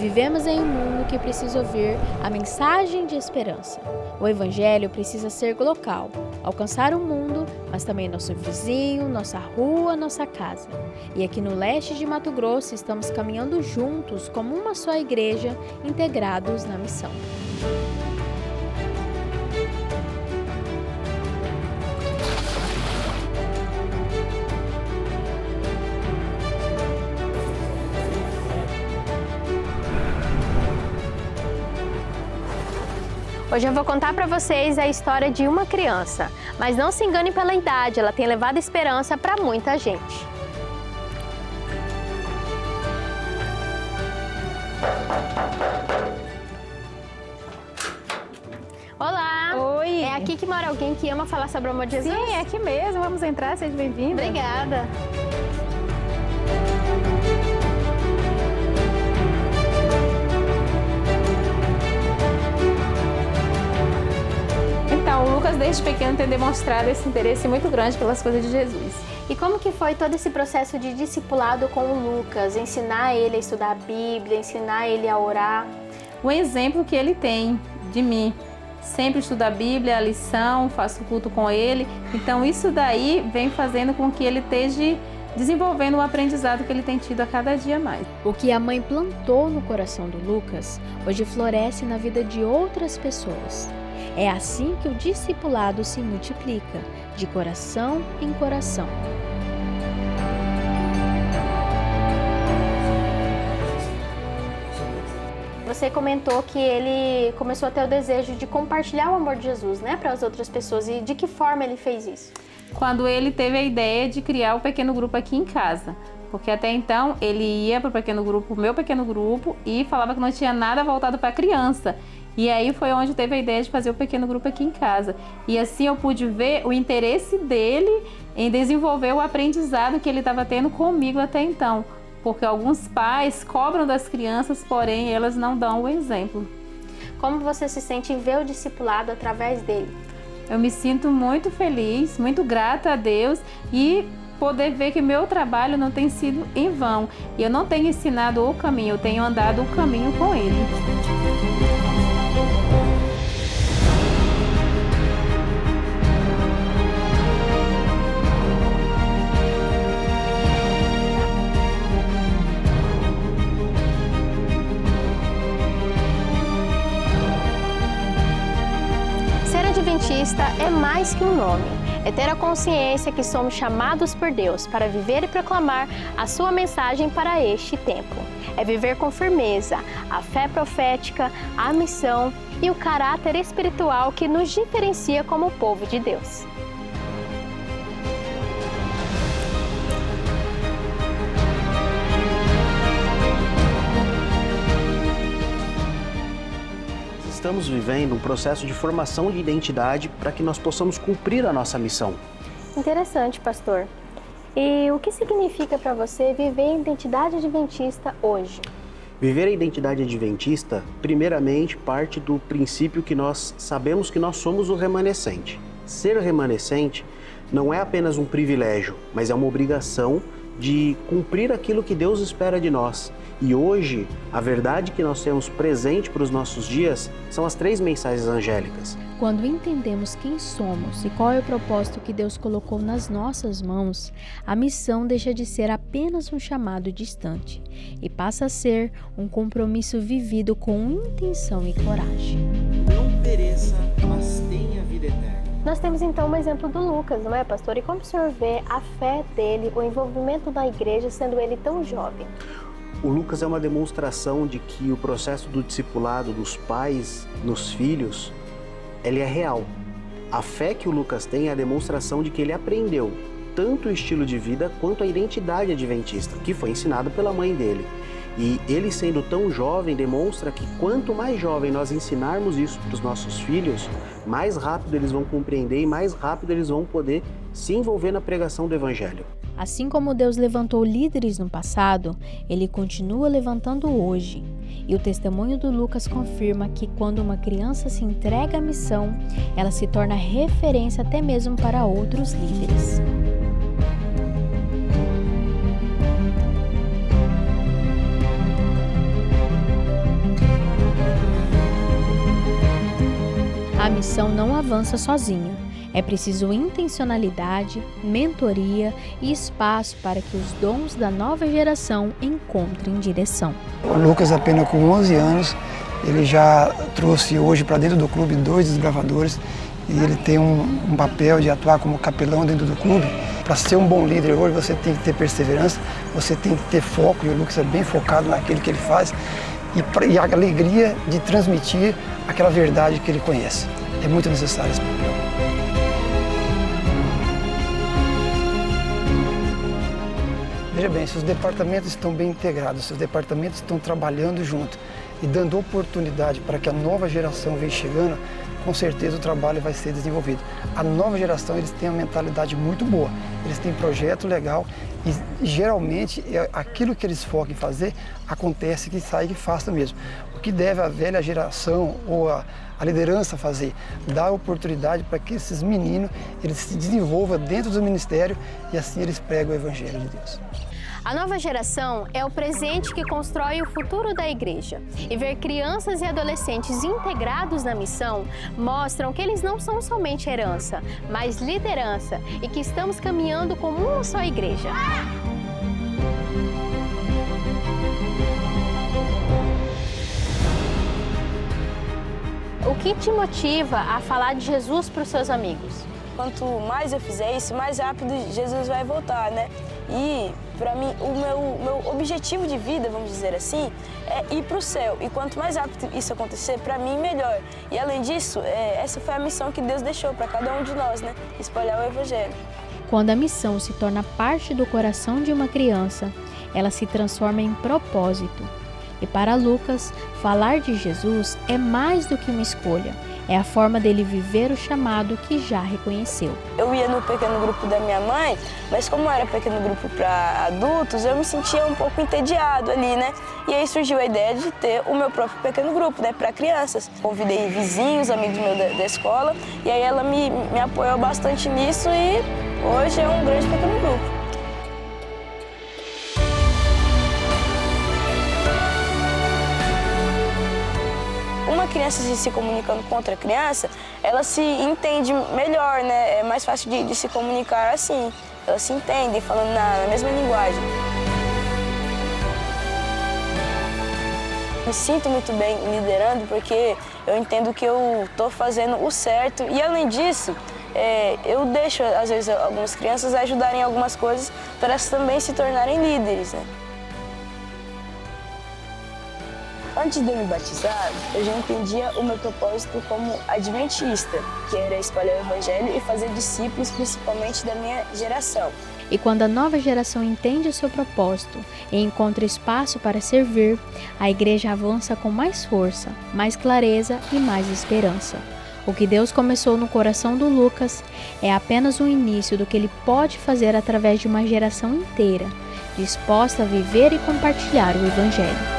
Vivemos em um mundo que precisa ouvir a mensagem de esperança. O Evangelho precisa ser local, alcançar o mundo, mas também nosso vizinho, nossa rua, nossa casa. E aqui no leste de Mato Grosso estamos caminhando juntos como uma só igreja, integrados na missão. Hoje eu vou contar para vocês a história de uma criança, mas não se engane pela idade, ela tem levado esperança para muita gente. Olá! Oi! É aqui que mora alguém que ama falar sobre o amor de Jesus? Sim, é aqui mesmo, vamos entrar, seja bem-vinda. Obrigada! Então, o Lucas desde pequeno tem demonstrado esse interesse muito grande pelas coisas de Jesus. E como que foi todo esse processo de discipulado com o Lucas? Ensinar ele a estudar a Bíblia, ensinar ele a orar? O exemplo que ele tem de mim, sempre estudo a Bíblia, a lição, faço culto com ele. Então, isso daí vem fazendo com que ele esteja desenvolvendo o aprendizado que ele tem tido a cada dia mais. O que a mãe plantou no coração do Lucas, hoje floresce na vida de outras pessoas. É assim que o discipulado se multiplica, de coração em coração. Você comentou que ele começou a ter o desejo de compartilhar o amor de Jesus, né, para as outras pessoas. E de que forma ele fez isso? Quando ele teve a ideia de criar o pequeno grupo aqui em casa. Porque até então ele ia para o meu pequeno grupo, e falava que não tinha nada voltado para criança. E aí foi onde teve a ideia de fazer o pequeno grupo aqui em casa. E assim eu pude ver o interesse dele em desenvolver o aprendizado que ele estava tendo comigo até então. Porque alguns pais cobram das crianças, porém elas não dão o exemplo. Como você se sente em ver o discipulado através dele? Eu me sinto muito feliz, muito grata a Deus e poder ver que meu trabalho não tem sido em vão. E eu não tenho ensinado o caminho, eu tenho andado o caminho com ele. Adventista é mais que um nome, é ter a consciência que somos chamados por Deus para viver e proclamar a sua mensagem para este tempo. É viver com firmeza a fé profética, a missão e o caráter espiritual que nos diferencia como povo de Deus. Estamos vivendo um processo de formação de identidade para que nós possamos cumprir a nossa missão. Interessante, pastor. E o que significa para você viver a identidade adventista hoje? Viver a identidade adventista, primeiramente, parte do princípio que nós sabemos que nós somos o remanescente. Ser remanescente não é apenas um privilégio, mas é uma obrigação de cumprir aquilo que Deus espera de nós. E hoje, a verdade que nós temos presente para os nossos dias são as 3 mensagens angélicas. Quando entendemos quem somos e qual é o propósito que Deus colocou nas nossas mãos, a missão deixa de ser apenas um chamado distante e passa a ser um compromisso vivido com intenção e coragem. Não pereça, mas tenha vida eterna. Nós temos então um exemplo do Lucas, não é, pastor? E como o senhor vê a fé dele, o envolvimento da igreja, sendo ele tão jovem? O Lucas é uma demonstração de que o processo do discipulado dos pais nos filhos, ele é real. A fé que o Lucas tem é a demonstração de que ele aprendeu tanto o estilo de vida quanto a identidade adventista, que foi ensinado pela mãe dele. E ele, sendo tão jovem, demonstra que quanto mais jovem nós ensinarmos isso para os nossos filhos, mais rápido eles vão compreender e mais rápido eles vão poder se envolver na pregação do Evangelho. Assim como Deus levantou líderes no passado, Ele continua levantando hoje. E o testemunho do Lucas confirma que quando uma criança se entrega à missão, ela se torna referência até mesmo para outros líderes. A missão não avança sozinha. É preciso intencionalidade, mentoria e espaço para que os dons da nova geração encontrem direção. O Lucas, apenas com 11 anos, ele já trouxe hoje para dentro do clube 2 desbravadores e ele tem um papel de atuar como capelão dentro do clube. Para ser um bom líder hoje você tem que ter perseverança, você tem que ter foco, e o Lucas é bem focado naquilo que ele faz e a alegria de transmitir aquela verdade que ele conhece. É muito necessário esse papel. Veja bem, se os departamentos estão bem integrados, se os departamentos estão trabalhando junto e dando oportunidade para que a nova geração venha chegando, com certeza o trabalho vai ser desenvolvido. A nova geração, eles têm uma mentalidade muito boa, eles têm projeto legal e geralmente aquilo que eles focam em fazer acontece que sai e faça mesmo. O que deve a velha geração ou a liderança fazer? Dar oportunidade para que esses meninos eles se desenvolvam dentro do ministério e assim eles pregam o Evangelho de Deus. A nova geração é o presente que constrói o futuro da igreja. E ver crianças e adolescentes integrados na missão mostram que eles não são somente herança, mas liderança e que estamos caminhando como uma só igreja. O que te motiva a falar de Jesus para os seus amigos? Quanto mais eu fizer isso, mais rápido Jesus vai voltar, né? E, para mim, o meu objetivo de vida, vamos dizer assim, é ir para o céu. E quanto mais rápido isso acontecer, para mim, melhor. E, além disso, essa foi a missão que Deus deixou para cada um de nós, né? Espalhar o Evangelho. Quando a missão se torna parte do coração de uma criança, ela se transforma em propósito. E para Lucas, falar de Jesus é mais do que uma escolha. É a forma dele viver o chamado que já reconheceu. Eu ia no pequeno grupo da minha mãe, mas como era pequeno grupo para adultos, eu me sentia um pouco entediado ali, né? E aí surgiu a ideia de ter o meu próprio pequeno grupo, né, para crianças. Convidei vizinhos, amigos meus da escola, e aí ela me apoiou bastante nisso e hoje é um grande pequeno grupo. Uma criança se comunicando com outra criança, ela se entende melhor, né? É mais fácil de se comunicar assim. Elas se entendem, falando na mesma linguagem. Me sinto muito bem liderando porque eu entendo que eu estou fazendo o certo. E, além disso, eu deixo, às vezes, algumas crianças ajudarem em algumas coisas para elas também se tornarem líderes, né? Antes de eu me batizar, eu já entendia o meu propósito como adventista, que era espalhar o Evangelho e fazer discípulos, principalmente da minha geração. E quando a nova geração entende o seu propósito e encontra espaço para servir, a igreja avança com mais força, mais clareza e mais esperança. O que Deus começou no coração do Lucas é apenas o início do que Ele pode fazer através de uma geração inteira, disposta a viver e compartilhar o Evangelho.